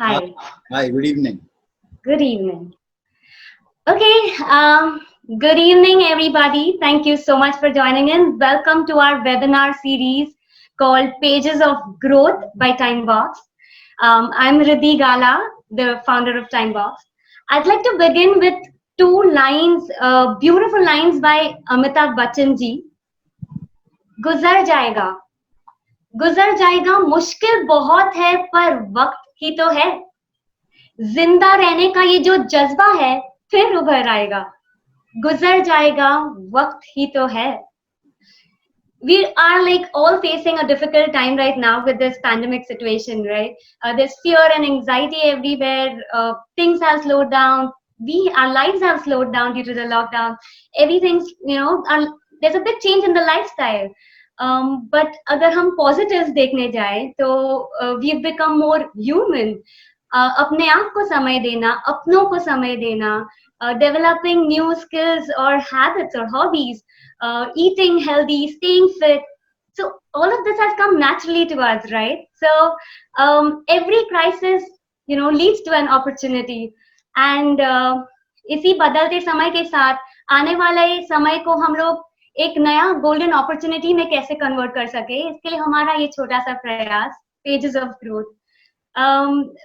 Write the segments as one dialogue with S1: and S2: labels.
S1: Hi,
S2: Hi,
S1: hi, good evening.
S2: good evening. Okay, good evening, everybody. Thank you so much for joining in. Welcome to our webinar series called Pages of Growth by Timebox. I'm Riddhi Gala, the founder of Timebox. I'd like to begin with two lines, beautiful lines by Amitabh Bachchan ji. गुजर जाएगा गुजर जाएगा मुश्किल बहुत है पर वक्त ही तो है जिंदा रहने का ये जो जज्बा है फिर उभर आएगा गुजर जाएगा वक्त ही तो है we are like all facing a difficult time right now with this pandemic situation, right? There's fear and anxiety everywhere. Things have slowed down. Our lives have slowed down due to the lockdown. Everything's, there's a big change in the lifestyle. But अगर हम positives देखने जाए तो we've become more human. अपने आप को समय देना, अपनों को समय देना, developing new skills or habits or hobbies, eating healthy, staying fit. So all of this has come naturally to us, right? So every crisis, leads to an opportunity. And इसी बदलते समय के साथ आने वाले समय को हम लोग एक नया गोल्डन अपॉर्चुनिटी में कैसे कन्वर्ट कर सके, इसके लिए हमारा ये छोटा सा प्रयास, pages of growth.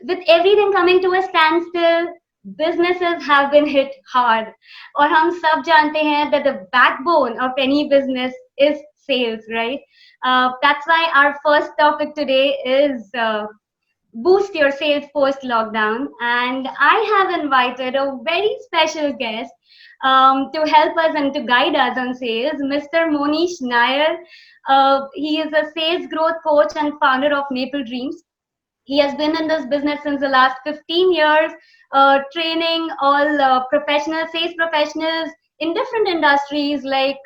S2: With everything coming to a standstill, businesses have been hit hard. और हम सब जानते हैं that the backbone of any business is sales, right? That's why our first topic today is boost your sales post lockdown. And I have invited a very special guest to help us and to guide us on sales, Mr. Mohnish Nair. He is a sales growth coach and founder of Maple Dreams. He has been in this business since the last 15 years, training all professionals, sales professionals in different industries like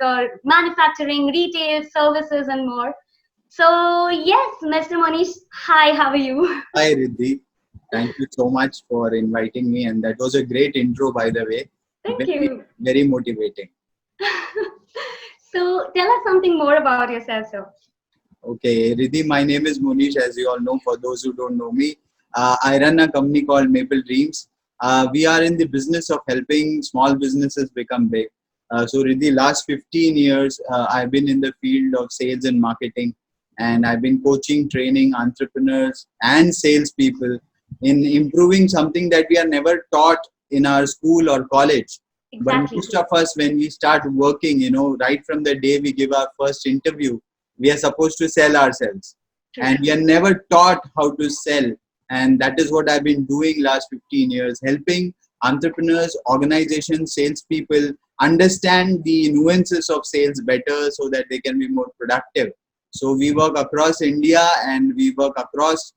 S2: manufacturing, retail, services, and more. So, yes, Mr. Manish, hi, how are you?
S1: Hi, Riddhi. Thank you so much for inviting me, and that was a great intro, by the way.
S2: Thank
S1: Very,
S2: you.
S1: very motivating.
S2: So, tell us something more about yourself, sir.
S1: Okay, Riddhi, my name is Mohnish, as you all know. For those who don't know me, I run a company called Maple Dreams. We are in the business of helping small businesses become big. So, Riddhi, last 15 years, I've been in the field of sales and marketing, and I've been coaching, training entrepreneurs and salespeople in improving something that we are never taught in our school or college. But
S2: Exactly.
S1: most of us, when we start working, right from the day we give our first interview, we are supposed to sell ourselves.
S2: True.
S1: And we are never taught how to sell. And that is what I've been doing last 15 years, helping entrepreneurs, organizations, salespeople understand the nuances of sales better so that they can be more productive. So we work across India, and we work across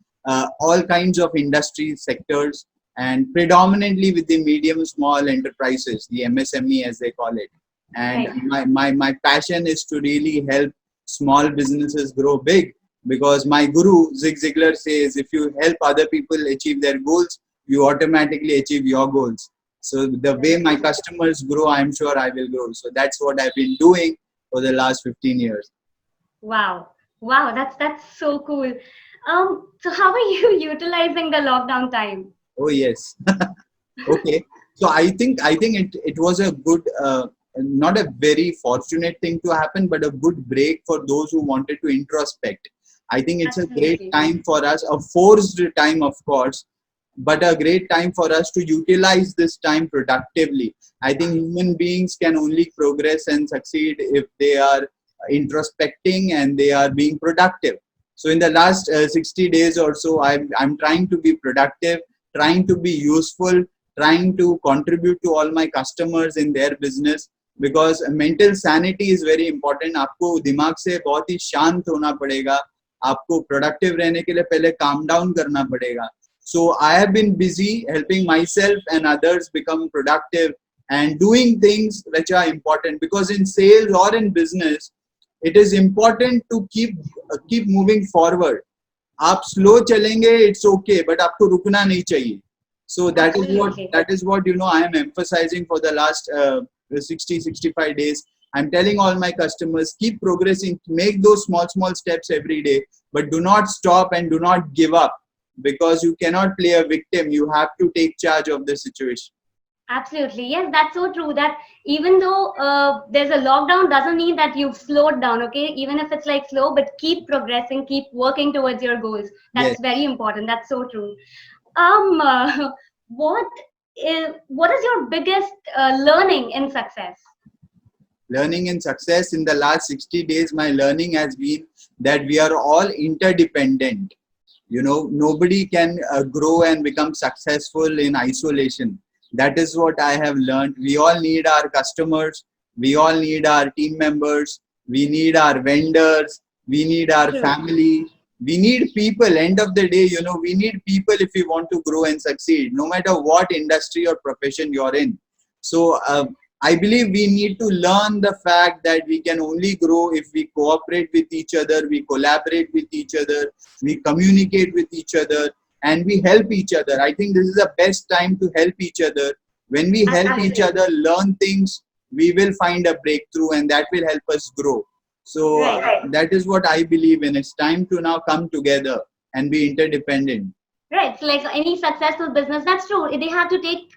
S1: all kinds of industry sectors, and predominantly with the medium small enterprises, the MSME as they call it. And
S2: Right.
S1: my passion is to really help small businesses grow big, because my guru Zig Ziglar says, if you help other people achieve their goals, you automatically achieve your goals. So the way my customers grow, I'm sure I will grow. So that's what I've been doing for the last 15 years.
S2: Wow. Wow, that's so cool. So how are you utilizing the lockdown time?
S1: Oh yes. Okay. So I think it was a good, not a very fortunate thing to happen, but a good break for those who wanted to introspect. I think it's a great
S2: Absolutely.
S1: time for us, a forced time, of course, but a great time for us to utilize this time productively. I think human beings can only progress and succeed if they are introspecting and they are being productive. So in the last 60 days or so, I'm trying to be productive, trying to be useful, trying to contribute to all my customers in their business, because mental sanity is very important. आपको दिमाग से बहुत ही शांत होना पड़ेगा, आपको productive रहने के लिए पहले calm down करना पड़ेगा. So I have been busy helping myself and others become productive and doing things which are important, because in sales or in business, it is important to keep moving forward. आप slow चलेंगे, it's okay, but आपको रुकना नहीं चाहिए. So that
S2: Absolutely.
S1: is what I am emphasizing for the last 60-65 days. I'm telling all my customers, keep progressing, make those small steps every day, but do not stop and do not give up. because you cannot play a victim. You have to take charge of the situation.
S2: Absolutely. Yes, that's so true. That even though there's a lockdown, doesn't mean that you've slowed down, okay? Even if it's like slow, but keep progressing, keep working towards your goals.
S1: Yes.
S2: That's very important. That's so true. Um, uh, what what is your biggest learning in success?
S1: Learning and success in the last 60 days, my learning has been that we are all interdependent. Nobody can grow and become successful in isolation. That is what I have learned. We all need our customers, we all need our team members, we need our vendors, we need our
S2: True.
S1: family, we need people. End of the day, we need people if we want to grow and succeed, no matter what industry or profession you're in. So I believe we need to learn the fact that we can only grow if we cooperate with each other, we collaborate with each other, we communicate with each other, and we help each other. I think this is the best time to help each other. When we help each
S2: Absolutely.
S1: other learn things, we will find a breakthrough, and that will help us grow. So
S2: Right.
S1: that is what I believe in. It's time to now come together and be interdependent.
S2: Right. So like any successful business, that's true. They have to take,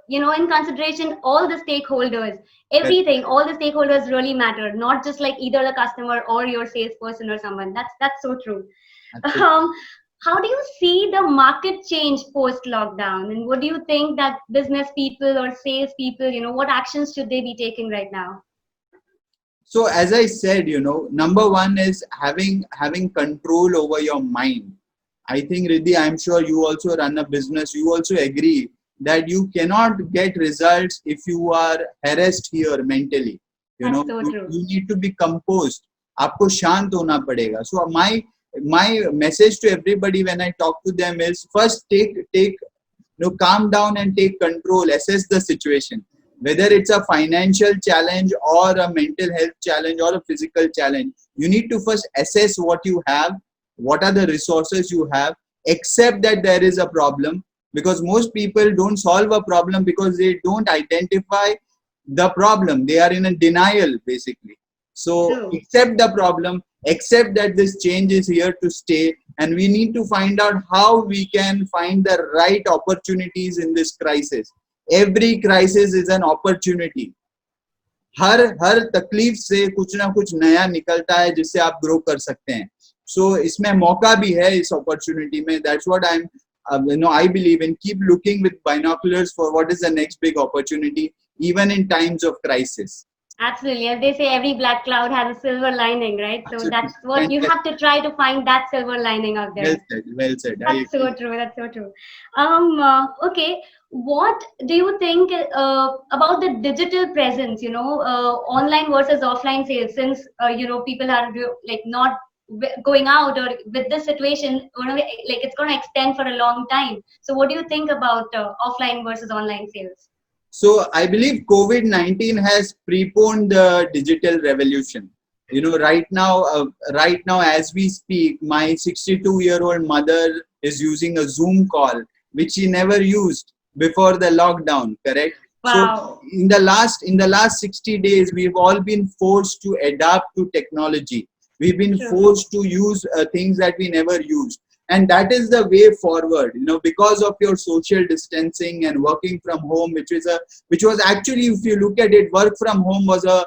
S2: in consideration all the stakeholders,
S1: Correct.
S2: everything. All the stakeholders really matter, not just like either the customer or your salesperson or someone. That's so true.
S1: Absolutely.
S2: Um, how do you see the market change post lockdown, and what do you think that business people or sales people, what actions should they be taking right now?
S1: So as I said, number one is having control over your mind. I think, Riddhi, I'm sure you also run a business. You also agree that you cannot get results if you are harassed here mentally.
S2: That's so true.
S1: You need to be composed. आपको शांत होना पड़ेगा. So my message to everybody when I talk to them is first take calm down and take control. Assess the situation, whether it's a financial challenge or a mental health challenge or a physical challenge. You need to first assess what you have, what are the resources you have, accept that there is a problem, because most people don't solve a problem because they don't identify the problem. They are in a denial basically. So
S2: True.
S1: accept the problem, accept that this change is here to stay, and we need to find out how we can find the right opportunities in this crisis. Every crisis is an opportunity. हर तकलीफ से कुछ ना कुछ नया निकलता है जिससे आप ग्रो कर सकते हैं. So इसमें मौका भी है इस opportunity में. That's what I believe in. Keep looking with binoculars for what is the next big opportunity, even in times of crisis.
S2: Absolutely. As they say, every black cloud has a silver lining, right? So
S1: Absolutely.
S2: that's what you have to try to find, that silver lining out
S1: Well
S2: there.
S1: said. Well said.
S2: That's so true. That's so true. Okay. What do you think about the digital presence? Online versus offline sales. Since people are like not going out, or with this situation, like it's going to extend for a long time. So, what do you think about offline versus online sales?
S1: So I believe COVID-19 has preponed the digital revolution. Right now as we speak, my 62-year-old mother is using a Zoom call, which she never used before the lockdown. Correct.
S2: Wow.
S1: So in the last 60 days, we've all been forced to adapt to technology. We've been
S2: True.
S1: forced to use things that we never used. And that is the way forward, because of your social distancing and working from home, which was actually, if you look at it, work from home was a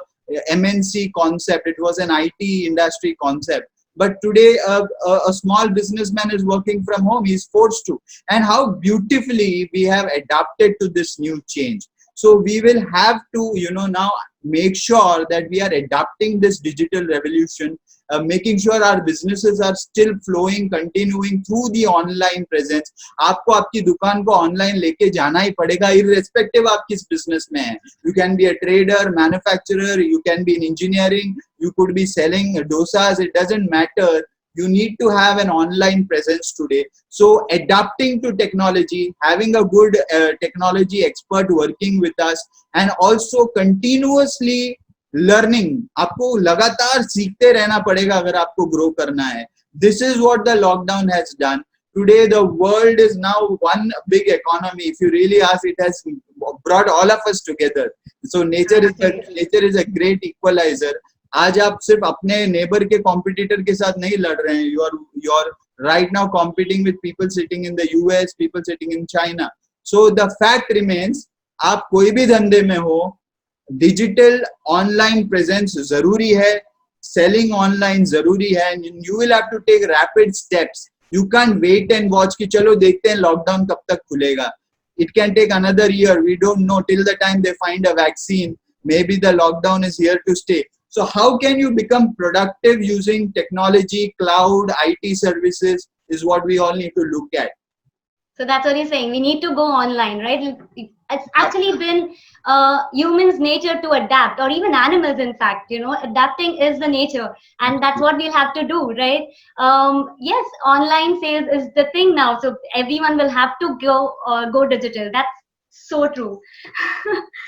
S1: MNC concept. It was an IT industry concept. But today, a small businessman is working from home. He's forced to. And how beautifully we have adapted to this new change. So we will have to, now make sure that we are adapting this digital revolution, making sure our businesses are still flowing, continuing through the online presence. आपको आपकी दुकान को online लेके जाना ही पड़ेगा, irrespective आप किस business में हैं. You can be a trader, manufacturer, you can be in engineering, you could be selling dosas. It doesn't matter. You need to have an online presence today. So adapting to technology, having a good technology expert working with us, and also continuously learning. आपको लगातार सीखते रहना पड़ेगा अगर आपको grow करना है. This is what the lockdown has done. Today the world is now one big economy. If you really ask, it has brought all of us together. So nature is a great equalizer. आज आप सिर्फ अपने neighbour के competitor के साथ नहीं लड़ रहे हैं. You are right now competing with people sitting in the US, people sitting in China. So the fact remains, आप कोई भी धंधे में हो, digital online presence जरूरी है, selling online जरूरी है, and you will have to take rapid steps. You can't wait and watch कि चलो देखते हैं lockdown कब तक खुलेगा. It can take another year. We don't know till the time they find a vaccine. Maybe the lockdown is here to stay. So how can you become productive using technology, cloud, IT services is what we all need to look at.
S2: So that's what you're saying. We need to go online, right? It's actually been humans' nature to adapt, or even animals, in fact. Adapting is the nature, and that's what we'll have to do, right? Yes, online sales is the thing now, so everyone will have to go digital. That's so true.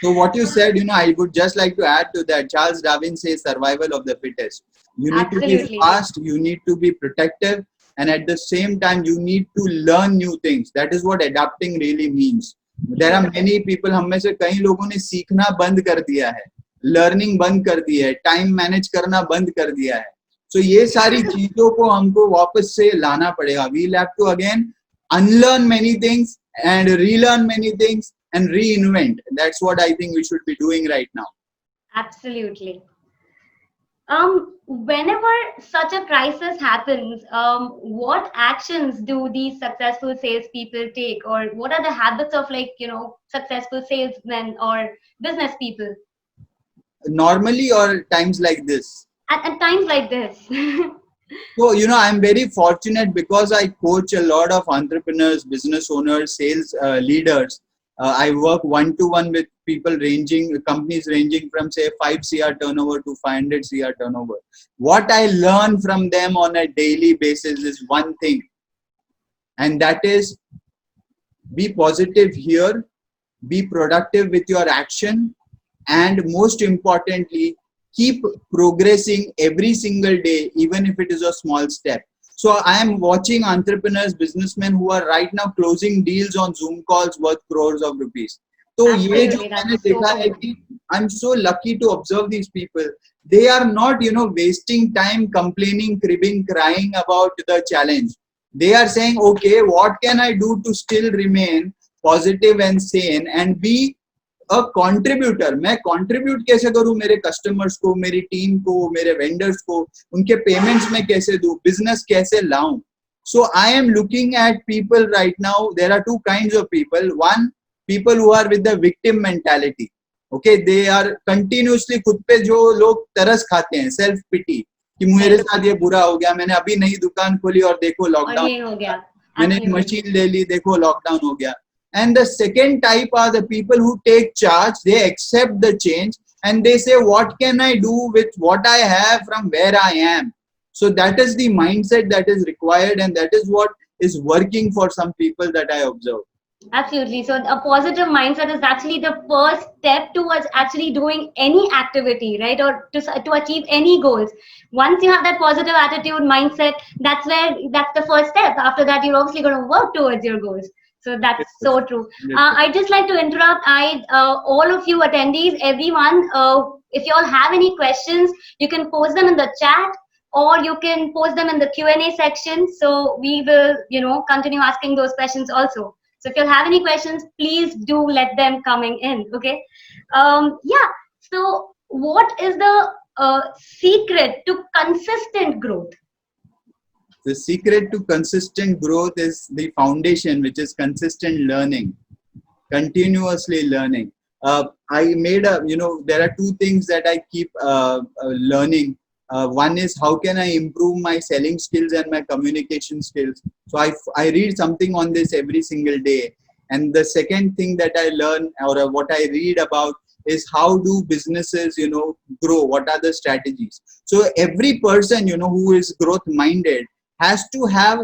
S1: So what you said, I would just like to add to that. Charles Darwin says survival of the fittest. You need
S2: Absolutely.
S1: to be fast, you need to be protective, and at the same time, you need to learn new things. That is what adapting really means. There are many people, हम में से कई लोगों ने सीखना बंद कर दिया है, लर्निंग बंद कर दी है, टाइम मैनेज करना बंद कर दिया है. So ये सारी चीजों को हमको वापस से लाना पड़ेगा. We'll have to again unlearn many things and relearn many things and reinvent. That's what I think we should be doing right now.
S2: Absolutely. Whenever such a crisis happens, what actions do these successful salespeople take, or what are the habits of successful salesmen or business people?
S1: Normally, or times like this?
S2: At times like this.
S1: So, I'm very fortunate because I coach a lot of entrepreneurs, business owners, sales leaders. I work one-to-one with companies ranging from say 5 CR turnover to 500 CR turnover. What I learn from them on a daily basis is one thing, and that is be positive here, be productive with your action, and most importantly, keep progressing every single day, even if it is a small step. So I am watching entrepreneurs, businessmen who are right now closing deals on Zoom calls worth crores of rupees. So ये जो मैंने देखा है कि I'm so lucky to observe these people. They are not, wasting time complaining, cribbing, crying about the challenge. They are saying, okay, what can I do to still remain positive and sane and be a contributor? मैं contribute कैसे करूँ मेरे customers को, मेरी team को, मेरे vendors को, उनके payments में कैसे दूँ, business कैसे लाऊं? So I am looking at people right now. There are two kinds of people. One, people who are with the victim mentality. Okay, they are continuously खुद पे जो लोग तरस खाते हैं, self pity कि मेरे साथ ये बुरा हो गया, मैंने अभी नई दुकान खोली और देखो लॉकडाउन हो गया, मैंने मशीन ले ली, देखो लॉकडाउन हो गया. And the second type are the people who take charge. They accept the change and they say, what can I do with what I have from where I am? So that is the mindset that is required, and that is what is working for some people that I observe.
S2: Absolutely. So a positive mindset is actually the first step towards actually doing any activity, right? Or to achieve any goals. Once you have that positive attitude, mindset, that's the first step. After that, you're obviously going to work towards your goals. So that's so true. I'd just like to interrupt. All of you attendees, everyone, if you all have any questions, you can post them in the chat, or you can post them in the Q&A section. So we will, continue asking those questions also. So if you have any questions, please do let them coming in. Okay. Yeah. So what is the secret to consistent growth?
S1: The secret to consistent growth is the foundation, which is consistent learning, continuously learning. I made there are two things that I keep learning. One is how can I improve my selling skills and my communication skills. So I read something on this every single day. And the second thing that I learn or what I read about is how do businesses, grow? What are the strategies? So every person, who is growth minded has to have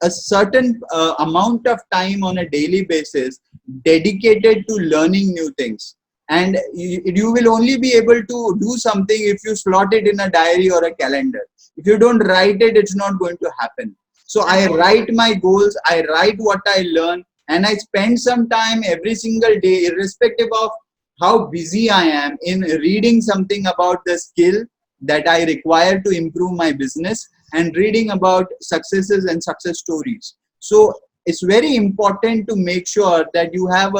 S1: a certain amount of time on a daily basis dedicated to learning new things. And you will only be able to do something if you slot it in a diary or a calendar. If you don't write it, it's not going to happen. So I write my goals, I write what I learn, and I spend some time every single day, irrespective of how busy I am, in reading something about the skill that I require to improve my business. and reading about successes and success stories. So it's very important to make sure that you have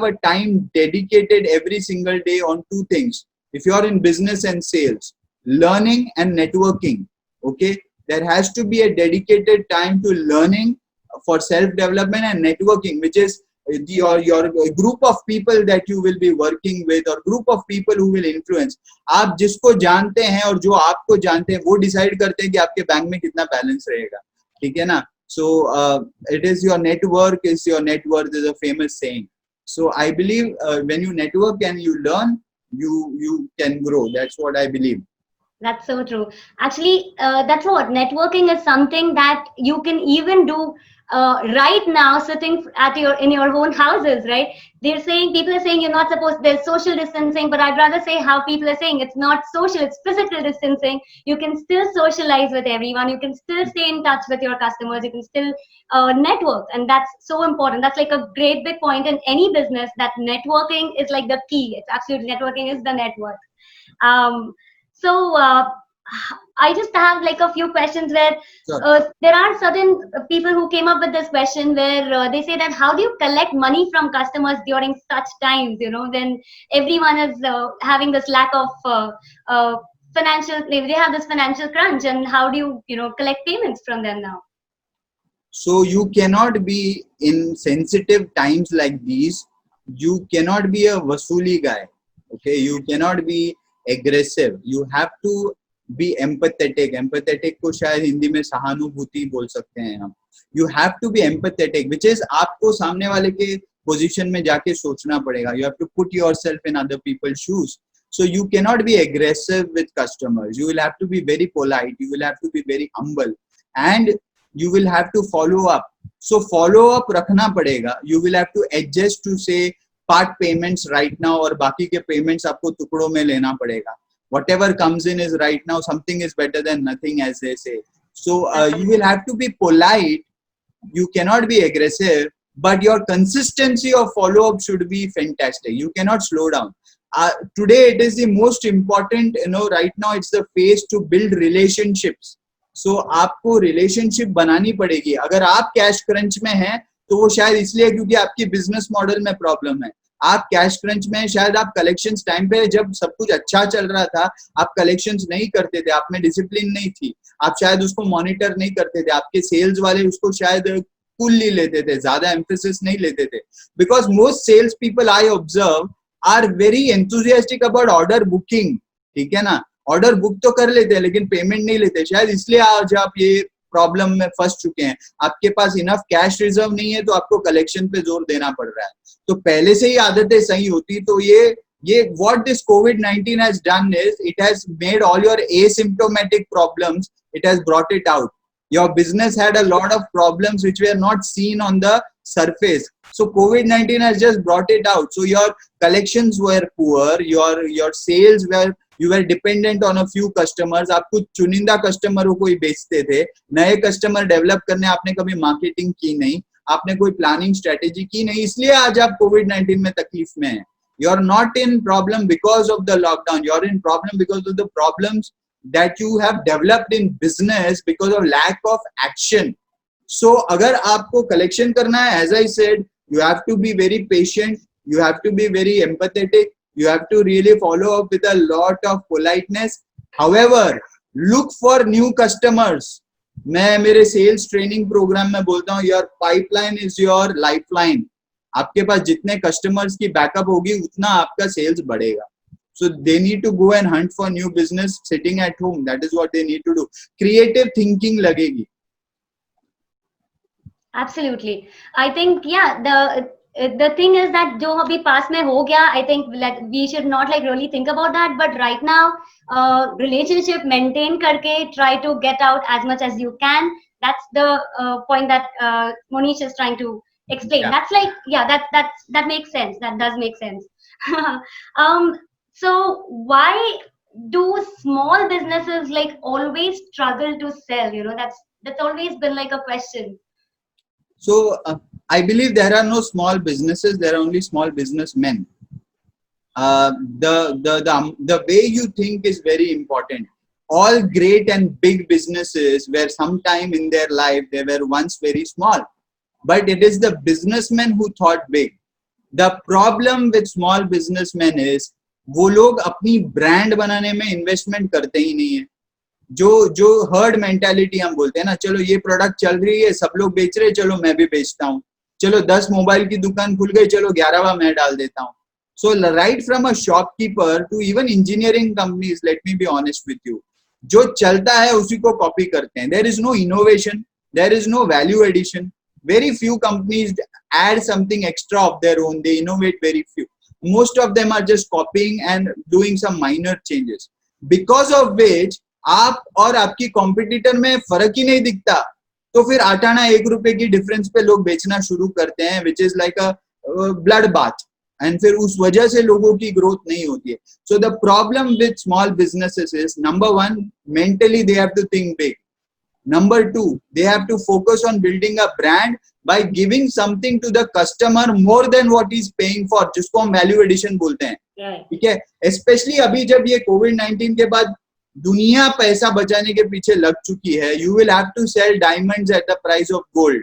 S1: a time dedicated every single day on two things. If you're in business and sales, learning and networking, okay, there has to be a dedicated time to learning, for self development, and networking, which is your group of people that you will be working with, or group of people who will influence. आप जिसको जानते हैं और जो आपको जानते हैं वो डिसाइड करते हैं कि आपके बैंक में कितना बैलेंस रहेगा, ठीक है ना. So it is your network is your net worth, is a famous saying. So I believe when you network and you learn, you can grow. That's what I believe.
S2: That's so true. Actually, that's what networking is something that you can even do right now, sitting at in your own houses. Right? People are saying you're not supposed. There's social distancing, but I'd rather say how people are saying it's not social. It's physical distancing. You can still socialize with everyone. You can still stay in touch with your customers. You can still network, and that's so important. That's like a great big point in any business. That networking is like the key. It's absolutely networking is the network. So I just have like a few questions where there are certain people who came up with this question where they say that how do you collect money from customers during such times, when everyone is having this lack of financial, they have this financial crunch, and how do you, collect payments from them now?
S1: So you cannot be in sensitive times like these. You cannot be a vasuli guy. Okay, you cannot be aggressive. You have to be empathetic. Empathetic को शायद हिंदी में सहानुभूति बोल सकते हैं हम. You have to be empathetic, which is आपको सामने वाले के position में जाके सोचना पड़ेगा. You have to put yourself in other people's shoes. So you cannot be aggressive with customers. You will have to be very polite. You will have to be very humble, and you will have to follow up. So follow up रखना पड़ेगा. You will have to adjust to say part payments right now, और बाकी के payments आपको टुकड़ों में लेना पड़ेगा. Whatever comes in is right now. Something is better than nothing, as they say. So you will have to be polite. You cannot be aggressive, but your consistency of follow up should be fantastic. You cannot slow down. Today it is the most important. Right now it's the phase to build relationships. So आपको relationship बनानी पड़ेगी. अगर आप cash crunch में हैं तो वो शायद इसलिए क्योंकि आपकी बिजनेस मॉडल में प्रॉब्लम है. आप कैश क्रंच में, शायद आप कलेक्शंस टाइम पे जब सब कुछ अच्छा चल रहा था आप कलेक्शंस नहीं करते थे, आप में डिसिप्लिन नहीं थी, आप शायद उसको मॉनिटर नहीं करते थे, आपके सेल्स वाले उसको शायद कूलली लेते थे, ज्यादा एम्फेसिस नहीं लेते थे. Because most sales people I observe are very enthusiastic about order booking. ठीक है ना, ऑर्डर बुक तो कर लेते हैं लेकिन पेमेंट नहीं लेते. शायद इसलिए आज आप ये प्रॉब्लम में फंस चुके हैं. आपके पास इनफ कैश रिजर्व नहीं है तो आपको कलेक्शन पे जोर देना पड़ रहा है. तो पहले से ही आदतें सही होती तो ये what this COVID-19 has done is it has made all your asymptomatic problems, it has brought it out. Your business had a lot of problems which were not seen on the surface. So COVID-19 has just brought it out. So your collections were poor, your sales were, you were dependent on a few customers. आप कुछ चुनिंदा कस्टमरों को ही बेचते थे. नए customer develop करने आपने कभी मार्केटिंग की नहीं, आपने कोई प्लानिंग स्ट्रेटेजी की नहीं, इसलिए आज आप कोविड-19 में तकलीफ में हैं. You are not in problem because of the lockdown. You are in problem because of the problems that you have developed in business because of lack of action. So अगर आपको collection करना है, as I said, you have to be very patient, you have to be very empathetic, you have to really follow up with a lot of politeness. However, look for new customers. मैं मेरे sales training programme में बोलता हूँ, your pipeline is your lifeline. आपके पास जितने customers की backup होगी उतना आपका सेल्स बढ़ेगा. So they need to go and hunt for new business sitting at home. That is what they need to do. Creative thinking लगेगी.
S2: Absolutely. I think the thing is that जो अभी पास में हो गया, I think like we should not like really think about that. But right now, relationship maintain करके try to get out as much as you can. That's the point that Mohnish is trying to explain. Yeah. That's like that makes sense. That does make sense. So why do small businesses like always struggle to sell? That's always been like a question.
S1: So I believe there are no small businesses, there are only small businessmen. The way you think is very important. all great and big businesses were sometime in their life, they were once very small. But it is the businessmen who thought big. The problem with small businessmen is वो लोग अपनी brand बनाने में investment करते ही नहीं है. जो जो हर्ड मेंटालिटी हम बोलते हैं ना, चलो ये प्रोडक्ट चल रही है, सब लोग बेच रहे हैं, चलो मैं भी बेचता हूँ. चलो 10 मोबाइल की दुकान खुल गई, चलो 11वां मैं डाल देता हूँ. So right from a shopkeeper to even engineering companies, let me be honest with you, जो चलता है उसी को कॉपी करते हैं. There is no innovation, there is no value addition. Very few companies add something extra of their own. They innovate very few. Most of them are just copying and doing some minor changes. Because of which आप और आपकी competitor में फर्क ही नहीं दिखता. तो फिर 8 आना 1 रुपए की डिफरेंस पे लोग बेचना शुरू करते हैं, which is like a blood bath. And फिर उस वजह से लोगों की ग्रोथ नहीं होती है. So the problem with small businesses is, number one, mentally they have to think big. Number two, they have to focus on building a brand by giving something to the customer more than what he's paying for, जिसको हम value addition बोलते हैं. ठीक है. Especially अभी जब ये COVID-19 के बाद दुनिया पैसा बचाने के पीछे लग चुकी है, you will have to sell diamonds at the price of gold.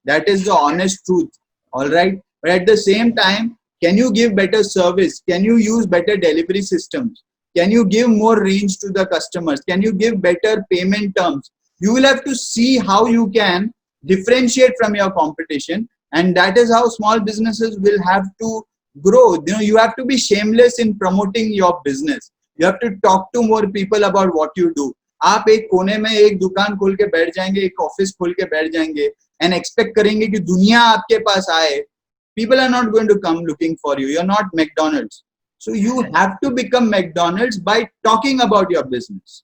S1: That is the honest truth. All right. But at the same time, can you give better service? Can you use better delivery systems? Can you give more range to the customers? Can you give better payment terms? You will have to see how you can differentiate from your competition, and that is how small businesses will have to grow. You know, you have to be shameless in promoting your business. You have to talk to more people about what you do. आप एक कोने में एक दुकान खोल के बैठ जाएंगे, एक ऑफिस खोल के बैठ जाएंगे and expect करेंगे कि दुनिया आपके पास आए. People are not going to come looking for you. You're not McDonald's. So you have to become McDonald's by talking about your business.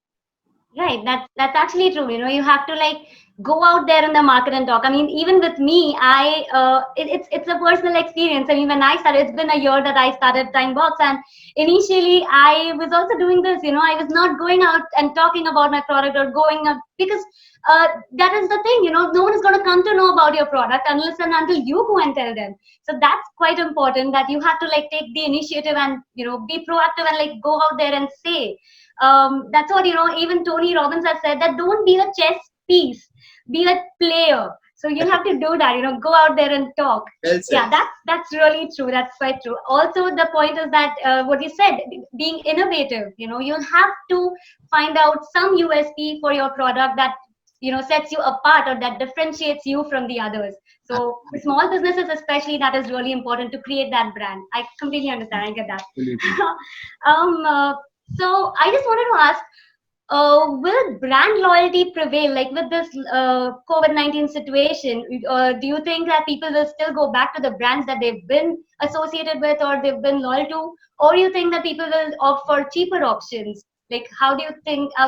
S2: Right, that's actually true. You know, you have to like go out there in the market and talk. I mean, even with me, it's a personal experience. I mean, when I started, it's been a year that I started Timebox, and initially I was also doing this. You know, I was not going out and talking about my product or going up because that is the thing. You know, no one is going to come to know about your product unless and until you go and tell them. So that's quite important, that you have to like take the initiative and, you know, be proactive and like go out there and say. That's what, you know, even Tony Robbins has said, that don't be a chess piece, be a player. So you have to do that, you know, go out there and talk. Yeah, that's really true. That's quite true. Also, the point is that what you said, being innovative, you know, you have to find out some USP for your product that, you know, sets you apart or that differentiates you from the others. So for small businesses especially, that is really important to create that brand. I completely understand. I get that. So I just wanted to ask, will brand loyalty prevail, like with this COVID-19 situation? Do you think that people will still go back to the brands that they've been associated with or they've been loyal to? Or do you think that people will opt for cheaper options? Like, how do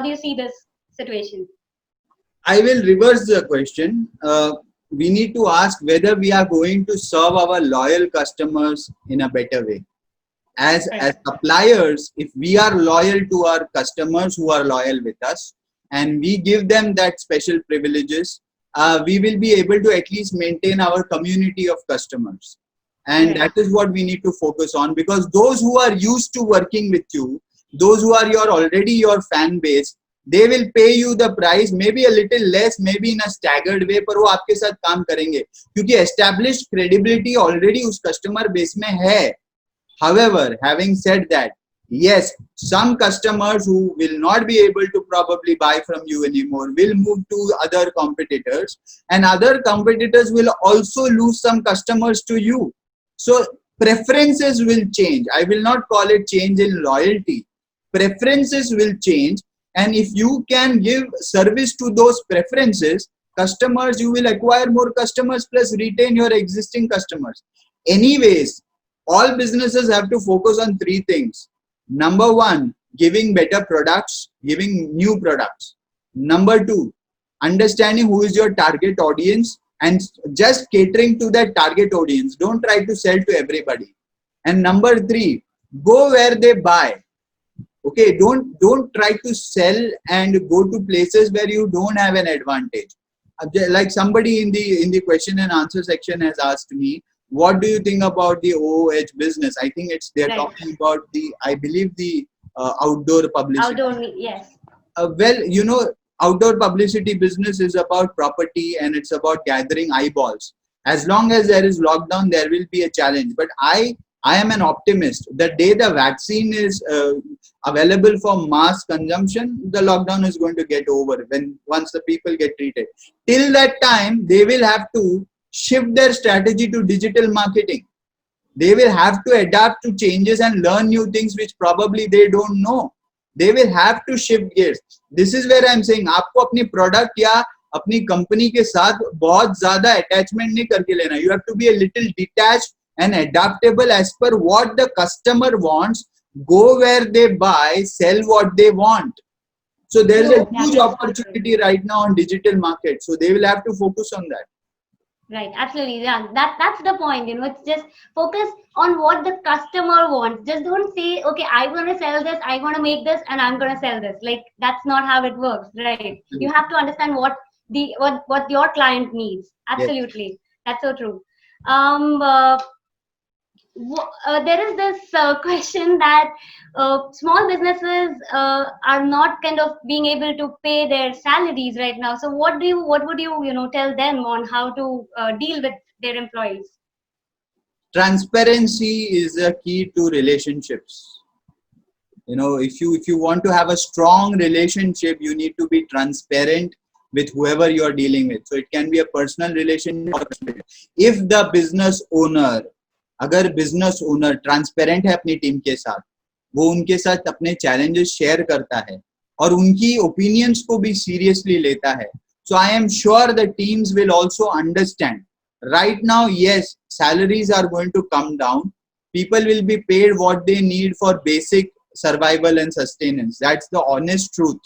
S2: you see this situation?
S1: I will reverse the question. We need to ask whether we are going to serve our loyal customers in a better way. As suppliers, if we are loyal to our customers who are loyal with us and we give them that special privileges, we will be able to at least maintain our community of customers. And that is what we need to focus on, because those who are used to working with you, those who are already your fan base, they will pay you the price, maybe a little less, maybe in a staggered way, पर वो आपके साथ काम करेंगे क्योंकि established credibility already उस customer base में है. However, having said that, yes, some customers who will not be able to probably buy from you anymore will move to other competitors, and other competitors will also lose some customers to you. So preferences will change. I will not call it change in loyalty. Preferences will change, and if you can give service to those preferences, customers, you will acquire more customers plus retain your existing customers. Anyways, all businesses have to focus on 3 things. Number 1, giving better products, giving new products. Number 2, understanding who is your target audience and just catering to that target audience. Don't try to sell to everybody. And number 3, go where they buy. Okay, don't try to sell and go to places where you don't have an advantage. Like somebody in the question and answer section has asked me, what do you think about the OOH business? I think they're talking about I believe the outdoor publicity.
S2: Outdoor, yes.
S1: Well, outdoor publicity business is about property and it's about gathering eyeballs. As long as there is lockdown, there will be a challenge. But I am an optimist. The day the vaccine is available for mass consumption, the lockdown is going to get over once the people get treated. Till that time, they will have to shift their strategy to digital marketing. They will have to adapt to changes and learn new things which probably they don't know. They will have to shift gears. This is where I'm saying आपको अपनी product या अपनी company के साथ बहुत ज़्यादा attachment नहीं करके लेना. You have to be a little detached and adaptable as per what the customer wants. Go where they buy, sell what they want. So there is a huge opportunity right now on digital market. So they will have to focus on that.
S2: Right, absolutely. Yeah, that's the point. It's just focus on what the customer wants. Just don't say, okay, I want to sell this, I want to make this, and I'm going to sell this. Like that's not how it works, right? You have to understand what your client needs. Absolutely, yes. That's so true. There is this question that small businesses are not kind of being able to pay their salaries right now. So what would you tell them on how to deal with their employees?
S1: Transparency is a key to relationships. If you want to have a strong relationship, you need to be transparent with whoever you are dealing with. So it can be a personal relationship. If the business owner, अगर business owner transparent है अपनी team के साथ, वो उनके साथ अपने challenges share करता है और उनकी ओपिनियंस को भी सीरियसली लेता है, so I am sure the teams will also understand. Right now yes, salaries are going to come down, people will be paid what they need for basic survival and sustenance. That's the honest truth.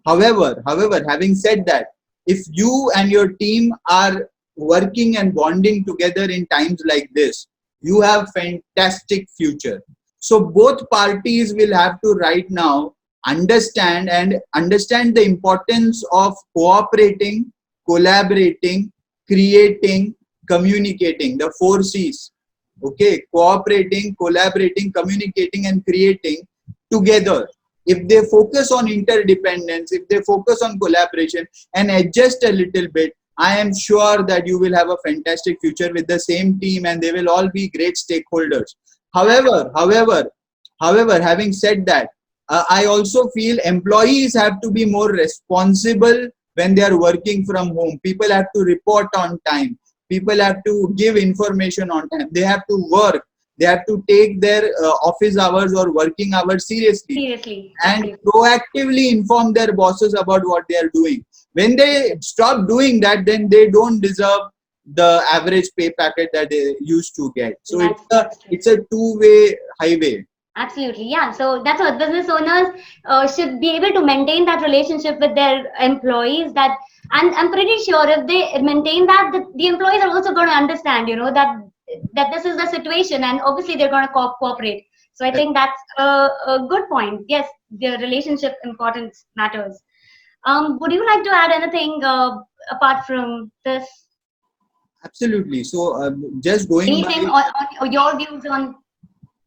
S1: However, having said that, if you and your team are working and bonding together in times like this, you have fantastic future. So both parties will have to right now understand the importance of cooperating, collaborating, creating, communicating, the 4 C's. Okay, cooperating, collaborating, communicating and creating together. If they focus on interdependence, if they focus on collaboration and adjust a little bit, I am sure that you will have a fantastic future with the same team and they will all be great stakeholders. However, having said that, I also feel employees have to be more responsible when they are working from home. People have to report on time. People have to give information on time. They have to work. They have to take their office hours or working hours seriously and proactively inform their bosses about what they are doing. When they stop doing that, then they don't deserve the average pay packet that they used to get. So it's a two-way highway.
S2: Absolutely, yeah. So that's what business owners should be able to maintain that relationship with their employees. And I'm pretty sure if they maintain that, the employees are also going to understand, that this is the situation, and obviously they're going to cooperate. So I think that's a good point. Yes, the relationship importance matters. Would you like to add anything apart from this?
S1: Absolutely. So just going
S2: anything on your views on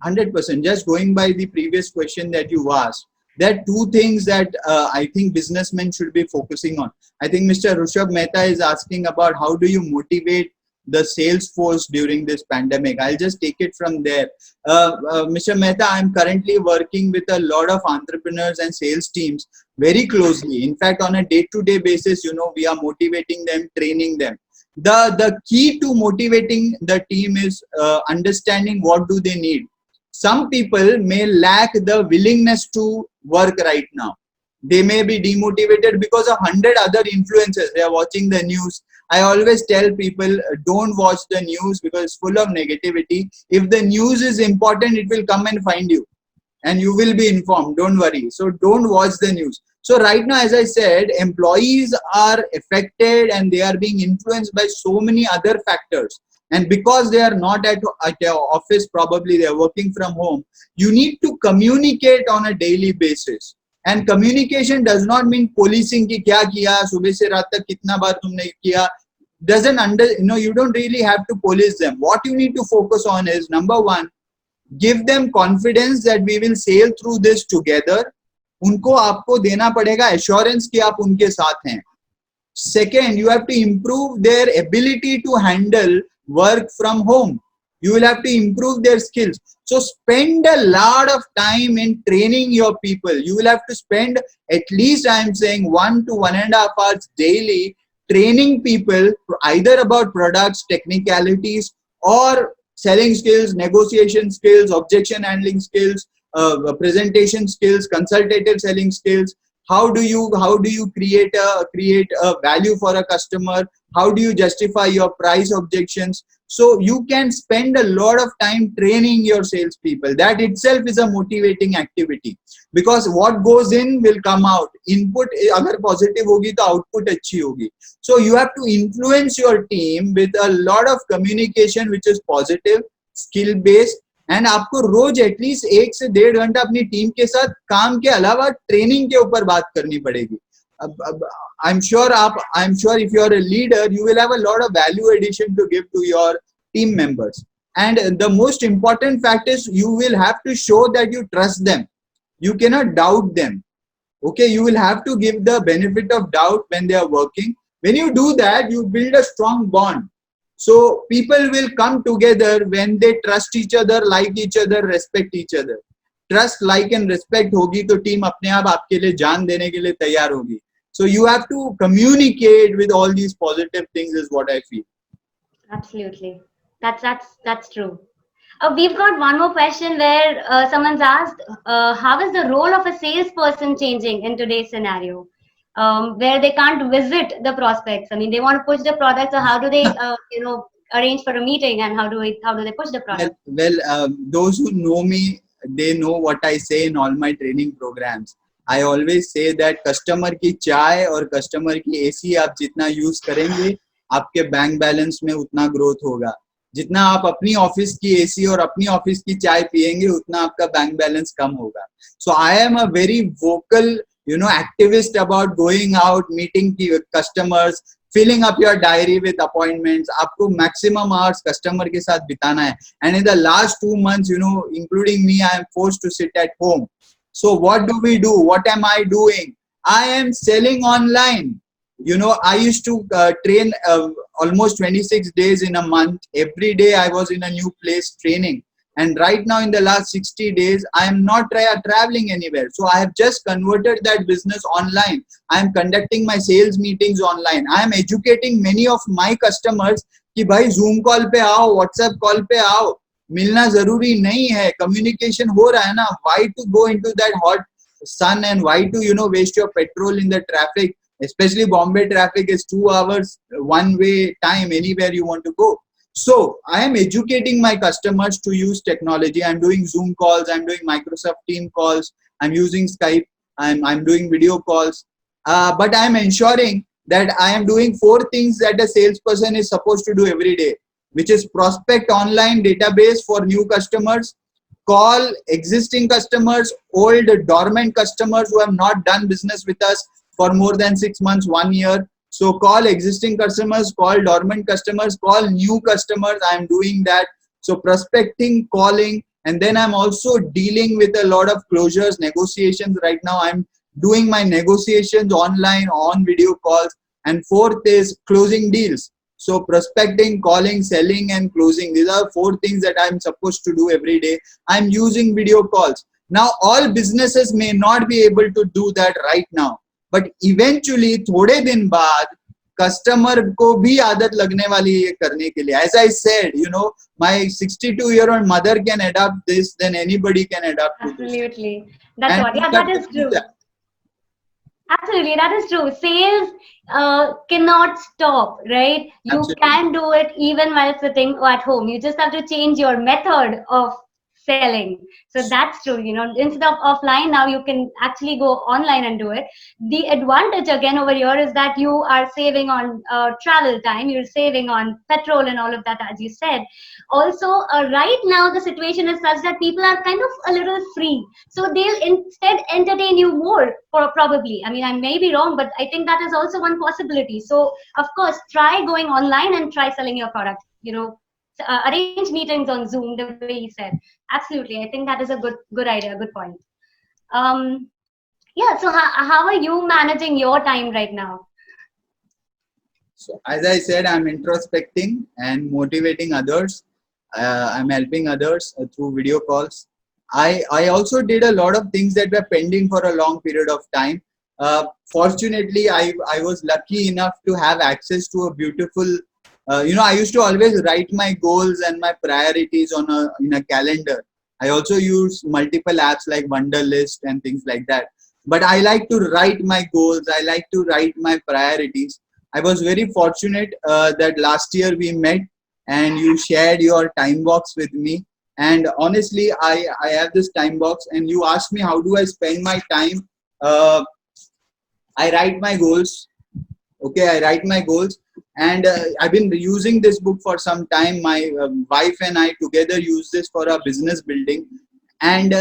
S1: 100%, just going by the previous question that you asked, there are 2 things that I think businessmen should be focusing on. I think Mr. Rushabh Mehta is asking about how do you motivate the sales force during this pandemic. I'll just take it from there. Mr. Mehta, I'm currently working with a lot of entrepreneurs and sales teams very closely. In fact, on a day-to-day basis, we are motivating them, training them. The key to motivating the team is understanding what do they need. Some people may lack the willingness to work right now. They may be demotivated because of 100 other influences. They are watching the news. I always tell people, don't watch the news because it's full of negativity. If the news is important, it will come and find you and you will be informed. Don't worry. So don't watch the news. So right now, as I said, employees are affected and they are being influenced by so many other factors. And because they are not at your office, probably they are working from home, you need to communicate on a daily basis. And communication does not mean policing ki kya kiya, subah se raat tak kitna baar tumne kiya. You don't really have to police them. What you need to focus on is, number 1, give them confidence that we will sail through this together. उनको आपको देना पड़ेगा assurance कि आप उनके साथ हैं. Second, you have to improve their ability to handle work from home. You will have to improve their skills. So spend a lot of time in training your people. You will have to spend at least, I am saying, 1 to 1.5 hours daily training people either about products, technicalities, or selling skills, negotiation skills, objection handling skills, presentation skills, consultative selling skills. How do you create a value for a customer? How do you justify your price objections? So you can spend a lot of time training your salespeople. That itself is a motivating activity, because what goes in will come out. Input अगर positive होगी तो output अच्छी होगी. So you have to influence your team with a lot of communication which is positive, skill based, and आपको रोज at least 1 से 1.5 घंटा अपनी team के साथ काम के अलावा ट्रेनिंग के ऊपर बात करनी पड़ेगी. I am sure if you are a leader you will have a lot of value addition to give to your team members. And the most important fact is you will have to show that you trust them. You cannot doubt them. Okay, you will have to give the benefit of doubt when they are working. When you do that, you build a strong bond. So people will come together when they trust each other, like each other, respect each other. Trust, like and respect होगी तो team अपने आप आपके लिए जान देने के लिए तैयार होगी. So you have to communicate with all these positive things is what I feel.
S2: Absolutely. That's true. We've got one more question where someone's asked, how is the role of a salesperson changing in today's scenario, where they can't visit the prospects? I mean, they want to push the product, so how do they, arrange for a meeting, and how do they push the product?
S1: Those who know me, they know what I say in all my training programs. I always say that customer की चाय और customer की AC आप जितना use करेंगे, आपके bank balance में उतना ग्रोथ होगा. जितना आप अपनी ऑफिस की एसी और अपनी ऑफिस की चाय पिएंगे उतना आपका बैंक बैलेंस कम होगा. So I am a very vocal activist about going out, meeting customers, filling up your diary with appointments. आपको मैक्सिमम आवर्स कस्टमर के साथ बिताना है. And in the last 2 months, including me, I am forced to sit at home. So what do we do? What am I doing? I am selling online. I used to train almost 26 days in a month. Every day I was in a new place training. And right now in the last 60 days, I am not traveling anywhere. So I have just converted that business online. I am conducting my sales meetings online. I am educating many of my customers कि भाई Zoom call पे आओ, WhatsApp call पे आओ, मिलना जरूरी नहीं है, communication हो रहा है ना. Why to go into that hot sun and why to waste your petrol in the traffic? Especially Bombay traffic is 2 hours one way time anywhere you want to go. So I am educating my customers to use technology. I'm doing Zoom calls, I'm doing Microsoft Team calls, I'm using Skype, I'm doing video calls, but I'm ensuring that I am doing 4 things that a salesperson is supposed to do every day, which is prospect online database for new customers, call existing customers, old dormant customers who have not done business with us for more than 6 months, 1 year. So call existing customers, call dormant customers, call new customers. I am doing that. So prospecting, calling, and then I'm also dealing with a lot of closures, negotiations. Right now I'm doing my negotiations online, on video calls. And fourth is closing deals. So prospecting, calling, selling, and closing. These are 4 things that I'm supposed to do every day. I'm using video calls. Now all businesses may not be able to do that right now. But eventually, थोड़े दिन बाद customer को भी आदत लगने वाली है करने के लिए. As I said, my 62-year-old mother can adapt this, then anybody can adapt to this.
S2: Absolutely. That's what. Yeah, that is true. Absolutely, that is true. Sales cannot stop, right? You
S1: Absolutely.
S2: can do it even while sitting at home. You just have to change your method of selling. So that's true. Instead of offline, now you can actually go online and do it. The advantage again over here is that you are saving on travel time. You're saving on petrol and all of that, as you said. Also, right now the situation is such that people are kind of a little free, so they'll instead entertain you more, probably. I mean, I may be wrong, but I think that is also one possibility. So of course, try going online and try selling your product. Arrange meetings on Zoom, the way you said. Absolutely, I think that is a good idea, good point. Yeah, so how are you managing your time right now?
S1: So as I said, I'm introspecting and motivating others. I'm helping others through video calls. I also did a lot of things that were pending for a long period of time. Fortunately, I was lucky enough to have access to a beautiful, I used to always write my goals and my priorities in a calendar. I also use multiple apps like Wunderlist and things like that. But I like to write my goals. I like to write my priorities. I was very fortunate that last year we met and you shared your time box with me. And honestly, I have this time box, and you asked me how do I spend my time. Uh, I write my goals. Okay, I write my goals, and I've been using this book for some time. My wife and I together use this for our business building, and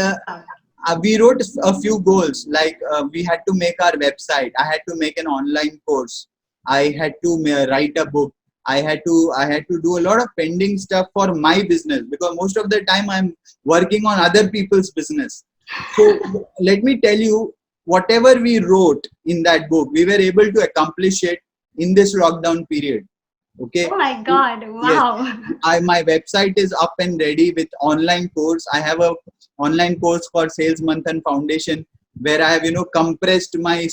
S1: we wrote a few goals. Like we had to make our website. I had to make an online course. I had to write a book. I had to do a lot of pending stuff for my business, because most of the time I'm working on other people's business. So let me tell you, whatever we wrote in that book, we were able to accomplish it in this lockdown period. Okay.
S2: Oh my God,
S1: Yes,
S2: wow.
S1: my website is up and ready with online course. I have a online course for Sales Manthan Foundation, where I have compressed my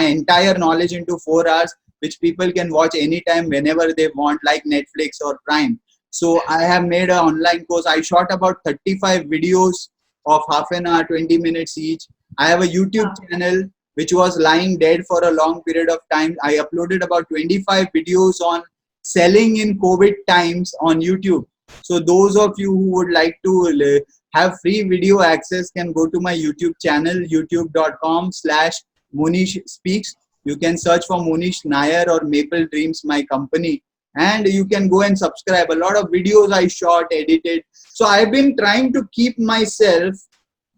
S1: entire knowledge into 4 hours, which people can watch anytime whenever they want, like Netflix or Prime. So I have made an online course. I shot about 35 videos of half an hour, 20 minutes each. I have a YouTube
S2: Wow.
S1: channel which was lying dead for a long period of time. I uploaded about 25 videos on selling in COVID times on YouTube. So those of you who would like to have free video access can go to my YouTube channel, youtube.com/mohnishspeaks. You can search for Mohnish Nair or Maple Dreams, my company, and you can go and subscribe. A lot of videos I shot, edited. So I've been trying to keep myself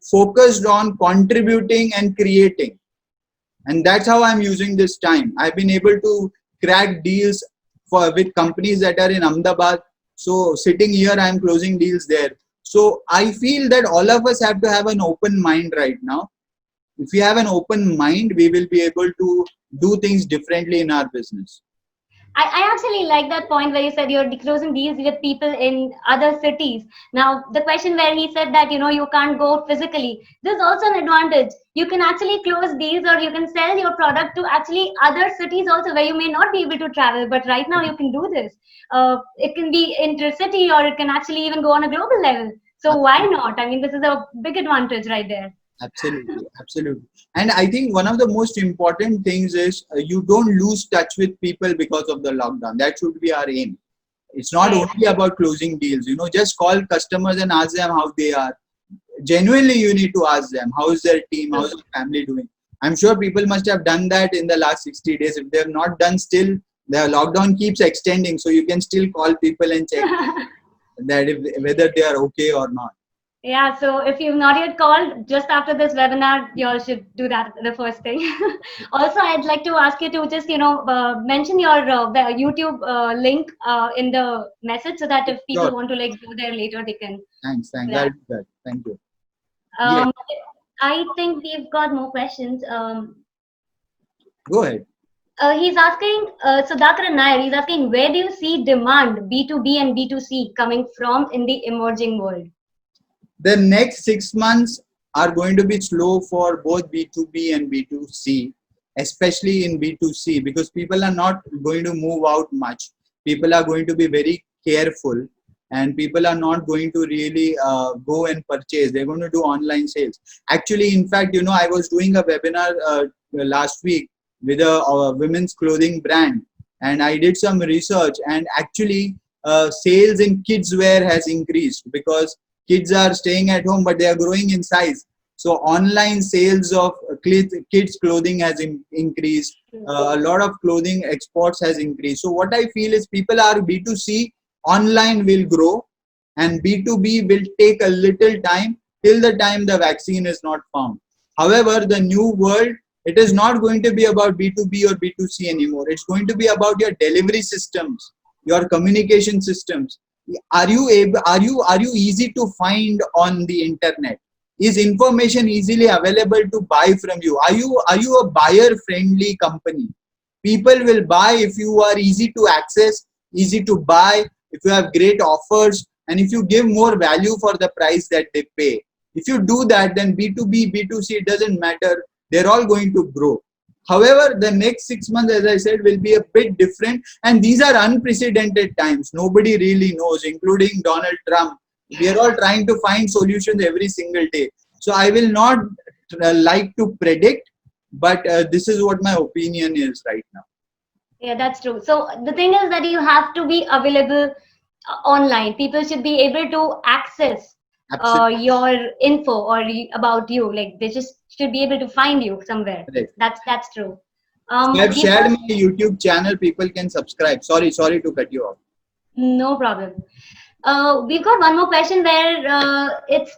S1: focused on contributing and creating, and that's how I'm using this time. I've been able to crack deals with companies that are in Ahmedabad. So sitting here, I'm closing deals there. So I feel that all of us have to have an open mind right now. If we have an open mind, we will be able to do things differently in our business.
S2: I actually like that point where you said you're closing deals with people in other cities. Now, the question where he said that, you can't go physically, there's also an advantage. You can actually close deals, or you can sell your product to actually other cities also where you may not be able to travel. But right now you can do this. It can be intercity, or it can actually even go on a global level. So why not? I mean, this is a big advantage right there.
S1: Absolutely, absolutely. And I think one of the most important things is you don't lose touch with people because of the lockdown. That should be our aim. It's not
S2: Right.
S1: only about closing deals. Just call customers and ask them how they are. Genuinely, you need to ask them, how is their team, how is their family doing. I'm sure people must have done that in the last 60 days. If they have not done, still the lockdown keeps extending, so you can still call people and check that whether they are okay or not.
S2: Yeah, so if you've not yet called, just after this webinar, you all should do that the first thing. Also, I'd like to ask you to just, mention your YouTube link in the message, so that if people
S1: Sure.
S2: want to like go there later, they can
S1: Thanks.
S2: do
S1: I'll
S2: that.
S1: do that. Thank you. Yes,
S2: Um, I think we've got more questions.
S1: go ahead.
S2: He's asking, Sudhakar Nair, he's asking, where do you see demand B2B and B2C coming from in the emerging world?
S1: The next 6 months are going to be slow for both B2B and B2C, especially in B2C, because people are not going to move out much. People are going to be very careful, and people are not going to really go and purchase. They're going to do online sales. Actually, in fact, I was doing a webinar last week with a women's clothing brand, and I did some research, and actually sales in kids wear has increased because kids are staying at home, but they are growing in size. So online sales of kids clothing has increased. A lot of clothing exports has increased. So what I feel is people are B2C, online will grow, and B2B will take a little time till the time the vaccine is not found. However, the new world, it is not going to be about B2B or B2C anymore. It's going to be about your delivery systems, your communication systems. Are you easy to find on the internet? Is information easily available to buy from you? Are you a buyer friendly company? People will buy if you are easy to access, easy to buy, if you have great offers, and if you give more value for the price that they pay. If you do that, then B2B, B2C, it doesn't matter. They're all going to grow. However, the next 6 months, as I said, will be a bit different. And these are unprecedented times. Nobody really knows, including Donald Trump. We are all trying to find solutions every single day. So I will not like to predict, but this is what my opinion is right now.
S2: Yeah, that's true. So the thing is that you have to be available online. People should be able to access
S1: Absolutely.
S2: your info or about you. Like they just should be able to find you somewhere.
S1: Correct.
S2: That's true.
S1: So I've
S2: We've
S1: shared
S2: got
S1: my YouTube channel. People can subscribe. Sorry to cut you off.
S2: no problem. We've got one more question where it's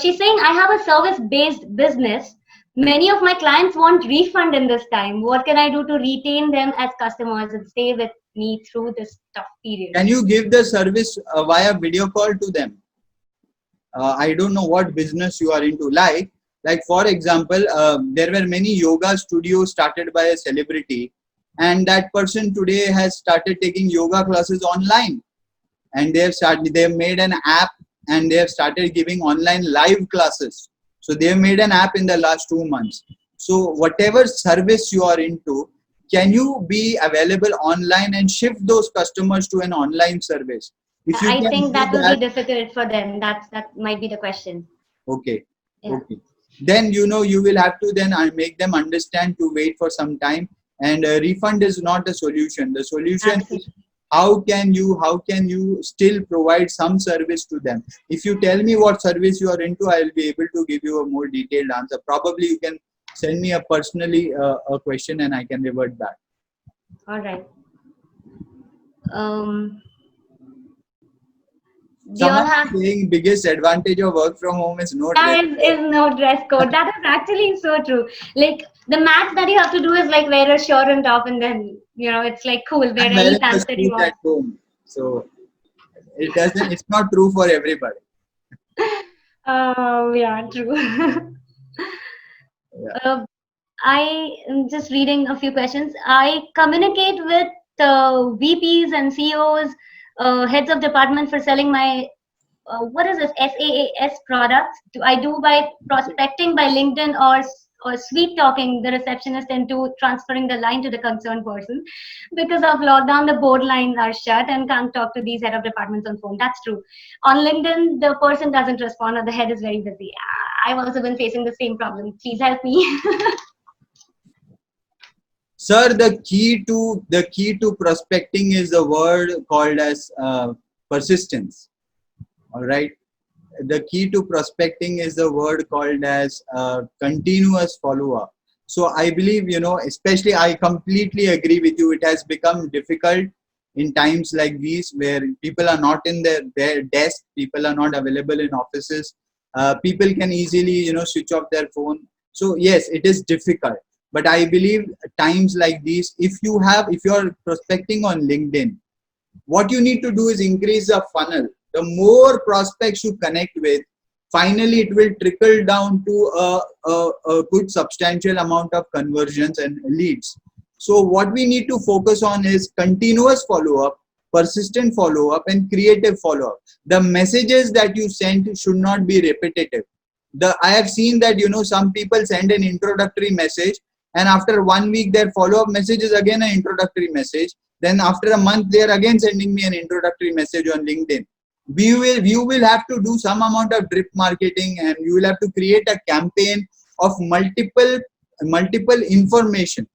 S2: she's saying, I have a service-based business. Many of my clients want refund in this time. What can I do to retain them as customers and stay with me through this tough period?
S1: Can you give the service via video call to them? I don't know what business you are into. Like for example, there were many yoga studios started by a celebrity, and that person today has started taking yoga classes online, and they've made an app, and they have started giving online live classes. So they've made an app in the last 2 months. So whatever service you are into, can you be available online and shift those customers to an online service? If you
S2: I
S1: can
S2: think
S1: do
S2: that will be
S1: that,
S2: difficult for them. That might be the question.
S1: okay,
S2: Yeah.
S1: okay. Then you will have to then make them understand to wait for some time. And refund is not a solution. The solution is
S2: Absolutely.
S1: how can you still provide some service to them. If you tell me what service you are into, I will be able to give you a more detailed answer. Probably you can send me a question and I can revert back.
S2: All right. Um, do you all
S1: Someone
S2: have
S1: is saying biggest advantage of work from home is no dress
S2: There is
S1: code.
S2: no dress code. That is actually so true. Like the max that you have to do is like wear a shirt and top, and then it's like cool, wear
S1: I'm
S2: any
S1: wearing a
S2: pants that you
S1: suit
S2: want.
S1: at home, so it's not true for everybody.
S2: Oh, yeah, true.
S1: Yeah.
S2: uh, I am just reading a few questions. I communicate with VPs and CEOs, heads of department for selling my what is this SaaS products? Do I do by prospecting by LinkedIn or sweet talking the receptionist into transferring the line to the concerned person? Because of lockdown, the board lines are shut and can't talk to these head of departments on phone. That's true. On LinkedIn, the person doesn't respond or the head is very busy. I've also been facing the same problem. Please help me.
S1: Sir, the key to prospecting is the word called as persistence. All right. The key to prospecting is the word called as continuous follow-up. So I believe, especially I completely agree with you. It has become difficult in times like these where people are not in their desk, people are not available in offices. People can easily, switch off their phone. So yes, it is difficult. But I believe times like these, if you're prospecting on LinkedIn, what you need to do is increase the funnel. The more prospects you connect with, finally it will trickle down to a good substantial amount of conversions and leads. So what we need to focus on is continuous follow-up, persistent follow-up, and creative follow-up. The messages that you send should not be repetitive. I have seen that some people send an introductory message, and after 1 week their follow-up message is again an introductory message. Then after a month they are again sending me an introductory message on LinkedIn. You will have to do some amount of drip marketing, and you will have to create a campaign of multiple information.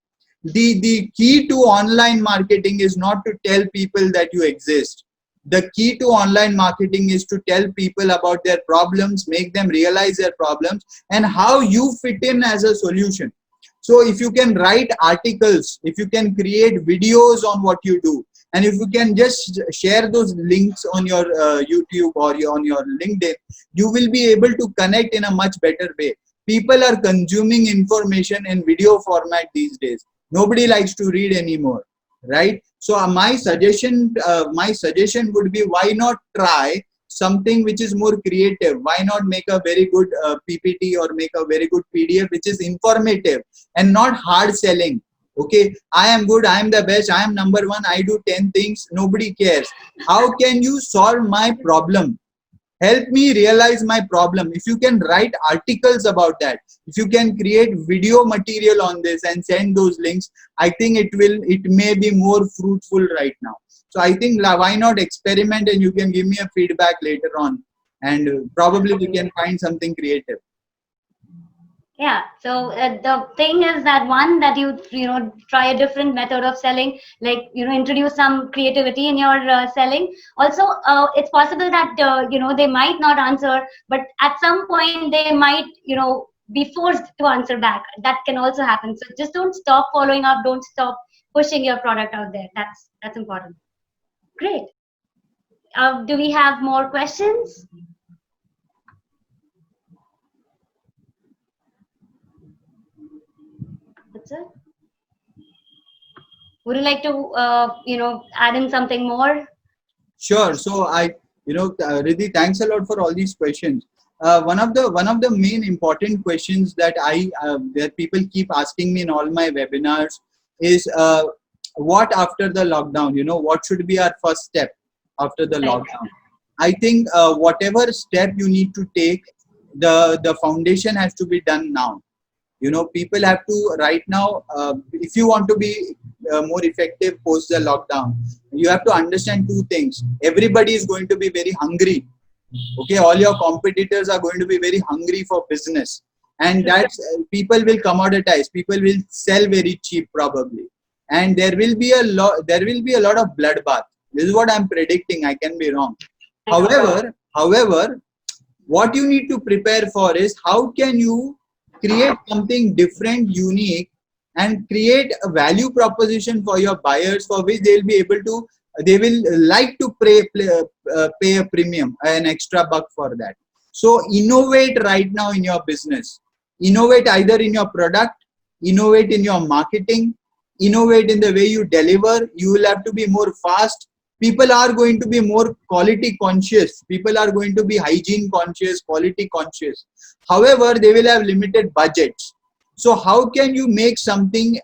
S1: The key to online marketing is not to tell people that you exist. The key to online marketing is to tell people about their problems, make them realize their problems, and how you fit in as a solution. So if you can write articles, if you can create videos on what you do, and if you can just share those links on your YouTube or on your LinkedIn, you will be able to connect in a much better way. People are consuming information in video format these days. Nobody likes to read anymore, right? So my suggestion would be, why not try something which is more creative. Why not make a very good PPT or make a very good PDF which is informative and not hard selling? Okay, I am good, I am the best, I am number one, I do 10 things, nobody cares. How can you solve my problem? Help me realize my problem. If you can write articles about that, if you can create video material on this and send those links, I think it may be more fruitful right now. So I think why not experiment, and you can give me a feedback later on, and probably we can find something creative.
S2: Yeah, so the thing is that one, that you know, try a different method of selling, like, you know, introduce some creativity in your selling. Also, it's possible that you know, they might not answer, but at some point they might, you know, be forced to answer back. That can also happen. So just don't stop following up, don't stop pushing your product out there. That's important. Great. Do we have more questions? That's it. Would you like to, you know, add in something more?
S1: Sure. So Riddhi, thanks a lot for all these questions. One of the main important questions that that people keep asking me in all my webinars is, what after the lockdown? You know, what should be our first step after the
S2: Right.
S1: lockdown? I think whatever step you need to take, the foundation has to be done now. You know, people have to right now, if you want to be more effective post the lockdown, you have to understand two things. Everybody is going to be very hungry. Okay, all your competitors are going to be very hungry for business, and that's people will commoditize, people will sell very cheap probably, and there will be a lot of bloodbath. This is what I'm predicting. I can be wrong. However, what you need to prepare for is, how can you create something different, unique, and create a value proposition for your buyers, for which they will like to pay a premium, an extra buck for that. So innovate right now in your business. Innovate either in your product, innovate in your marketing, innovate in the way you deliver. You will have to be more fast. People are going to be more quality conscious. People are going to be hygiene conscious, quality conscious. However, they will have limited budgets. So how can you make something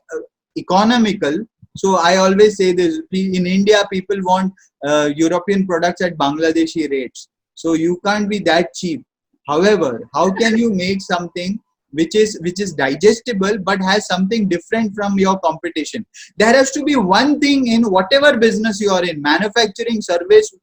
S1: economical? So I always say this: in India, people want European products at Bangladeshi rates. So you can't be that cheap. However, how can you make something which is digestible but has something different from your competition? There has to be one thing in whatever business you are in, manufacturing, service,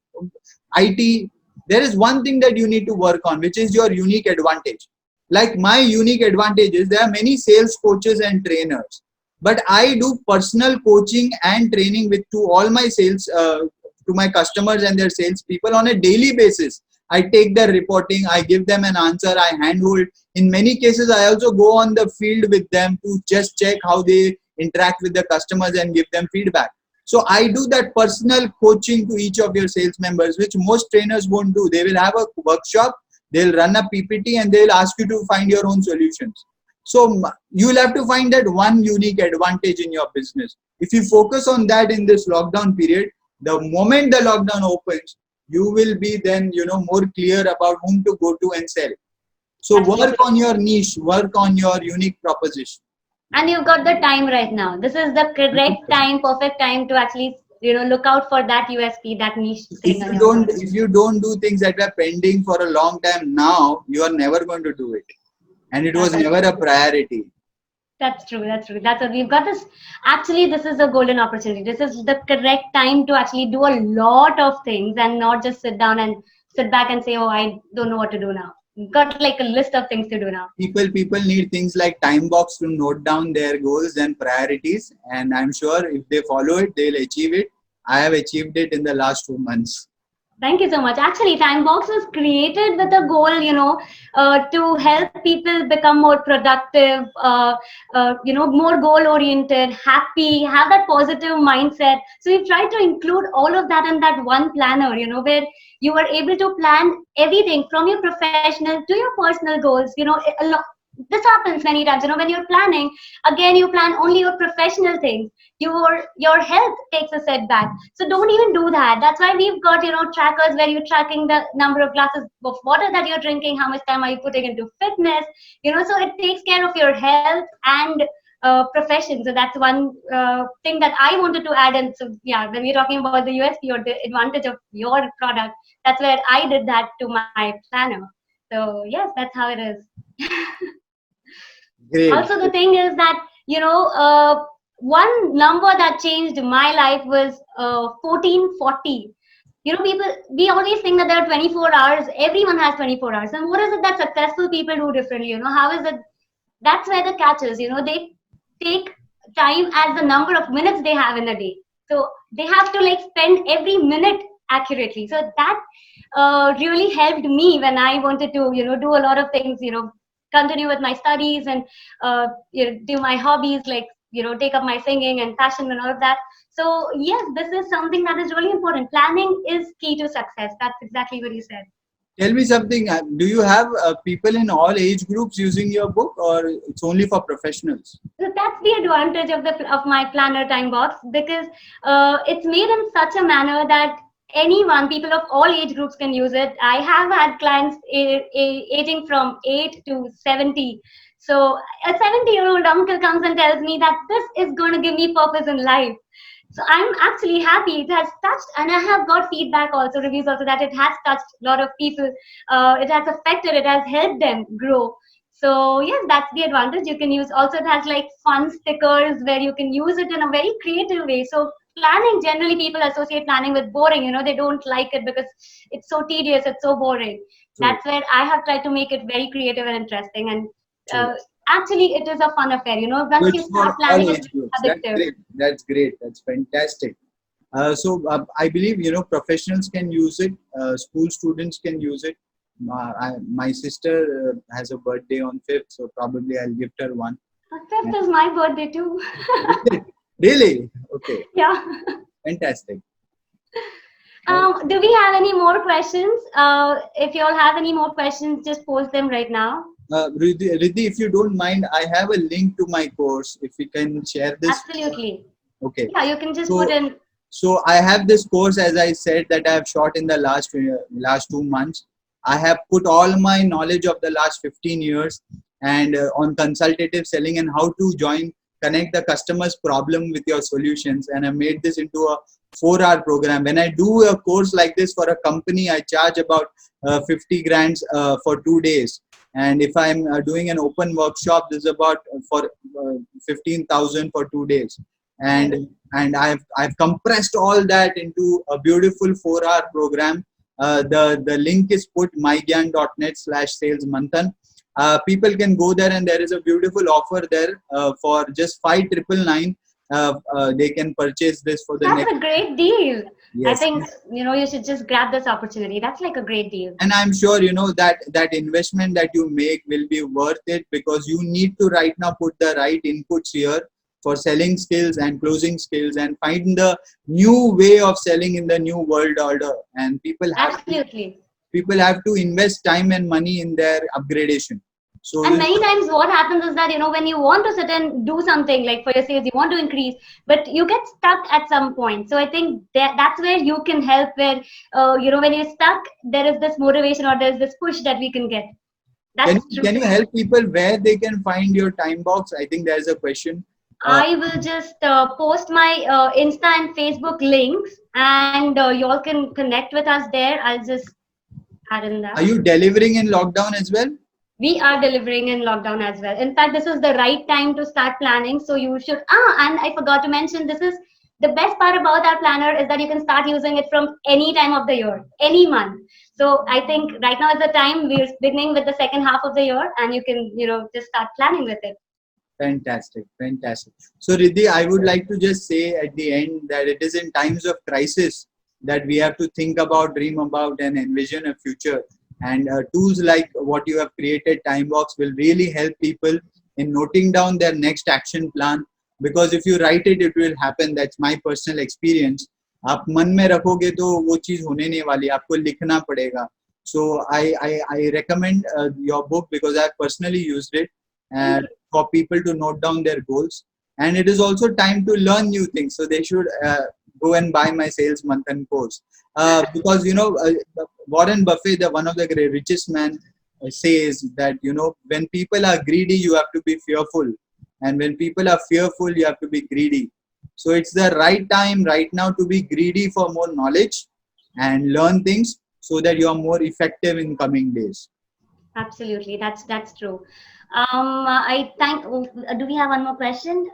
S1: IT. There is one thing that you need to work on, which is your unique advantage. Like my unique advantage is, there are many sales coaches and trainers, but I do personal coaching and training to all my sales, to my customers and their sales people on a daily basis. I take their reporting, I give them an answer, I handhold. In many cases, I also go on the field with them to just check how they interact with the customers and give them feedback. So I do that personal coaching to each of your sales members, which most trainers won't do. They will have a workshop, they'll run a PPT, and they'll ask you to find your own solutions. So you will have to find that one unique advantage in your business. If you focus on that in this lockdown period, the moment the lockdown opens, you will be then, more clear about whom to go to and sell. So work on your niche, work on your unique proposition.
S2: And you've got the time right now. This is the correct time, perfect time to actually, look out for that USP, that niche thing.
S1: If you don't do things that were pending for a long time now, you are never going to do it. And it was never a priority.
S2: That's true. That's what we've got. This is a golden opportunity. This is the correct time to actually do a lot of things and not just sit back and say, oh, I don't know what to do now. You've got like a list of things to do now.
S1: People need things like Timebox to note down their goals and priorities. And I'm sure if they follow it, they'll achieve it. I have achieved it in the last 2 months.
S2: Thank you so much. Actually, Timebox was created with a goal, to help people become more productive, more goal-oriented, happy, have that positive mindset. So we've tried to include all of that in that one planner, where you are able to plan everything from your professional to your personal goals. This happens many times, when you're planning, again, you plan only your professional things. your health takes a setback. So don't even do that. That's why we've got, trackers where you're tracking the number of glasses of water that you're drinking, how much time are you putting into fitness, so it takes care of your health and profession. So that's one thing that I wanted to add in. So yeah, when we're talking about the USP or the advantage of your product, that's where I did that to my planner. So yes, that's how it is.
S1: Great.
S2: Also, the thing is that, one number that changed my life was 1440. People, we always think that there are 24 hours. Everyone has 24 hours. And what is it that successful people do differently? How is it? That's where the catch is. They take time as the number of minutes they have in a day. So they have to like spend every minute accurately. So that really helped me when I wanted to, do a lot of things, continue with my studies and do my hobbies, like, take up my singing and passion and all of that. So yes, this is something that is really important. Planning is key to success. That's exactly what you said.
S1: Tell me something. Do you have people in all age groups using your book, or it's only for professionals?
S2: So that's the advantage of my planner Timebox, because it's made in such a manner that people of all age groups can use it. I have had clients aging from 8 to 70. So a 70-year-old uncle comes and tells me that this is going to give me purpose in life. So I'm actually happy it has touched, and I have got feedback also, reviews also, that it has touched a lot of people. It has affected, it has helped them grow. So yes, that's the advantage. You can use, also it has like fun stickers where you can use it in a very creative way. So planning, generally people associate planning with boring, they don't like it because it's so tedious, it's so boring.
S1: True.
S2: That's where I have tried to make it very creative and interesting. And
S1: True.
S2: actually it is a fun affair, once you start planning, it's addictive.
S1: That's great. That's fantastic. I believe professionals can use it. School students can use it. My sister has a birthday on 5th, so probably I'll gift her one.
S2: 5th is my birthday too.
S1: Really? Okay.
S2: Yeah.
S1: Fantastic.
S2: Do we have any more questions? If you all have any more questions, just post them right now.
S1: Riddhi, if you don't mind, I have a link to my course. If we can share this.
S2: Absolutely.
S1: Okay.
S2: Yeah, you can just put in.
S1: So I have this course, as I said, that I have shot in the last 2 months. I have put all my knowledge of the last 15 years and on consultative selling and how to connect the customer's problem with your solutions. And I made this into a 4-hour program. When I do a course like this for a company, I charge about 50 grand for 2 days. And if I'm doing an open workshop, this is about for 15,000 for 2 days. And I've compressed all that into a beautiful 4-hour program. The link is put mygyan.net/salesmanthan. People can go there, and there is a beautiful offer there for just 5,999. They can purchase this for the
S2: That's
S1: next.
S2: a great deal.
S1: Yes.
S2: I think you should just grab this opportunity. That's like a great deal.
S1: And I'm sure that investment that you make will be worth it, because you need to right now put the right inputs here for selling skills and closing skills and find the new way of selling in the new world order. And people have to invest time and money in their upgradation. So
S2: and many times what happens is that, when you want to sit and do something like for your sales, you want to increase, but you get stuck at some point. So I think that's where you can help, where, when you're stuck, there is this motivation or there's this push that we can get.
S1: Can you help people where they can find your Timebox? I think there's a question.
S2: I will just post my Insta and Facebook links, and you all can connect with us there. I'll just add in that.
S1: Are you delivering in lockdown as well?
S2: We are delivering in lockdown as well. In fact, this is the right time to start planning. So you should. And I forgot to mention, this is the best part about our planner is that you can start using it from any time of the year, any month. So I think right now is the time. We're beginning with the second half of the year, and you can, just start planning with it.
S1: Fantastic. So Riddhi, I would like to just say at the end that it is in times of crisis that we have to think about, dream about, and envision a future. And tools like what you have created, Timebox, will really help people in noting down their next action plan. Because if you write it, it will happen. That's my personal experience. आप मन में रखोगे तो वो चीज होने नहीं वाली, आपको लिखना पड़ेगा. So I recommend your book because I personally used it for people to note down their goals. and it is also time to learn new things. So they should go and buy my Sales Manthan course, because Warren Buffett, one of the richest man, says that when people are greedy, you have to be fearful, and when people are fearful, you have to be greedy. So it's the right time right now to be greedy for more knowledge and learn things so that you are more effective in coming days.
S2: Absolutely, that's true. I thank. Do we have one more question?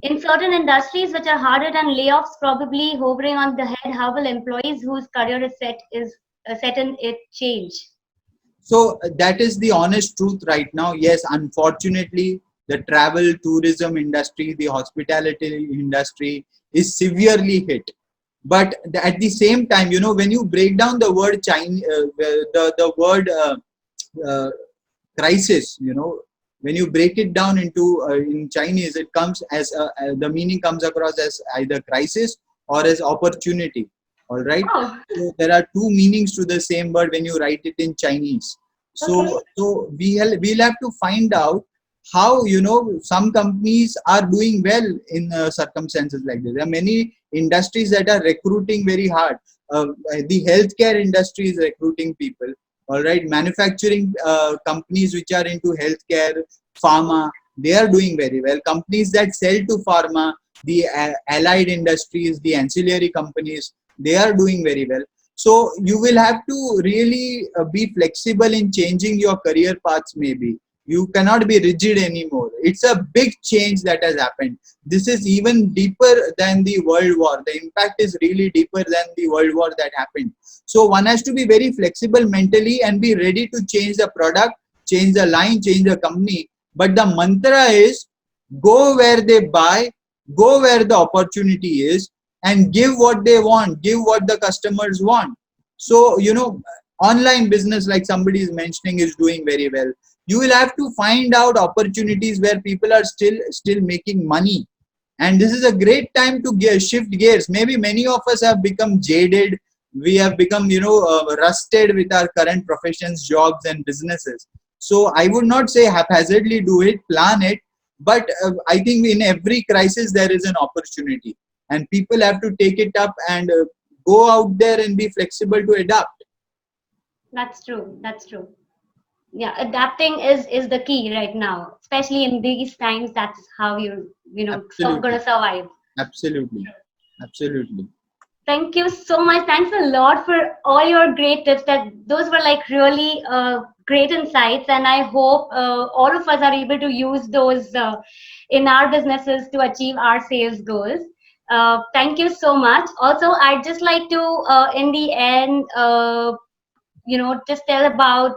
S2: In certain industries which are harder than layoffs probably hovering on the head, how will employees whose career is set in it change?
S1: So that is the honest truth right now. Yes, unfortunately, the travel tourism industry, the hospitality industry is severely hit. But at the same time, when you break down the word China, the word uh, crisis, when you break it down into in Chinese, it comes as the meaning comes across as either crisis or as opportunity. All right.
S2: Oh,
S1: So there are two meanings to the same word when you write it in Chinese.
S2: okay.
S1: So we'll have to find out how some companies are doing well in circumstances like this. There are many industries that are recruiting very hard. The healthcare industry is recruiting people. All right, manufacturing companies which are into healthcare, pharma, they are doing very well. Companies that sell to pharma, the allied industries, the ancillary companies, they are doing very well. So you will have to really be flexible in changing your career paths. Maybe you cannot be rigid anymore. It's a big change that has happened. This is even deeper than the World War. The impact is really deeper than the World War that happened. So one has to be very flexible mentally and be ready to change the product, change the line, change the company. But the mantra is go where they buy, go where the opportunity is, and give what they want, give what the customers want. So, online business, like somebody is mentioning, is doing very well. You will have to find out opportunities where people are still making money. And this is a great time to shift gears. Maybe many of us have become jaded. We have become, rusted with our current professions, jobs, and businesses. So I would not say haphazardly do it, plan it. But I think in every crisis, there is an opportunity. And people have to take it up and go out there and be flexible to adapt.
S2: That's true. That's true. Yeah, adapting is the key right now, especially in these times. That's how
S1: Absolutely.
S2: gonna survive.
S1: Absolutely. Absolutely.
S2: Thank you so much. Thanks a lot for all your great tips. Those were like really great insights, and I hope all of us are able to use those in our businesses to achieve our sales goals. Thank you so much. Also, I'd just like to, in the end, just tell about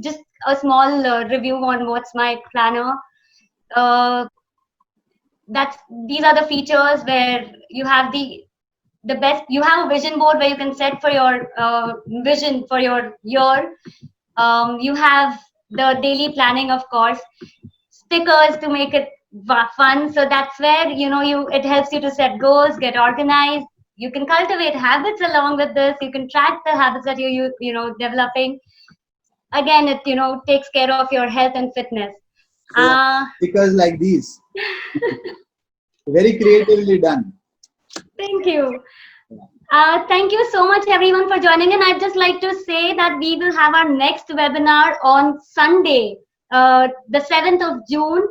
S2: just a small review on what's my planner. Uh, that's These are the features where you have the best. You have a vision board where you can set for your vision for your year. You have the daily planning, of course, stickers to make it fun. So that's where it helps you to set goals, get organized. You can cultivate habits along with this. You can track the habits that developing. Again, it takes care of your health and fitness.
S1: So
S2: Uh,
S1: stickers like these, very creatively done.
S2: Thank you. Thank you so much, everyone, for joining in. I'd just like to say that we will have our next webinar on Sunday, the 7th of June.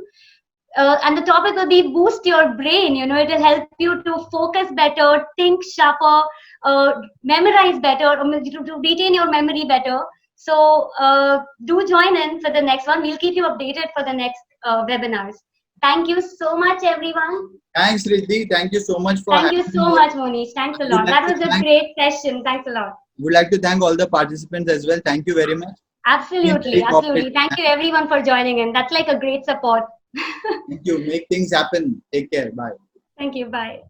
S2: And the topic will be boost your brain. It will help you to focus better, think sharper, memorize better, to retain your memory better. So do join in for the next one. We'll keep you updated for the next webinars. Thank you so much, everyone.
S1: Thanks, Riddhi. Thank you so much for
S2: Thank you
S1: having
S2: so
S1: me.
S2: much, Mohnish. Thanks a lot. That was a great session. Thanks a lot.
S1: Would like to thank all the participants as well. Thank you very much.
S2: Absolutely.
S1: Very
S2: Absolutely.
S1: cooperative.
S2: Thank you, everyone, for joining in. That's like a great support.
S1: Thank you. Make things happen. Take care. Bye.
S2: Thank you. Bye.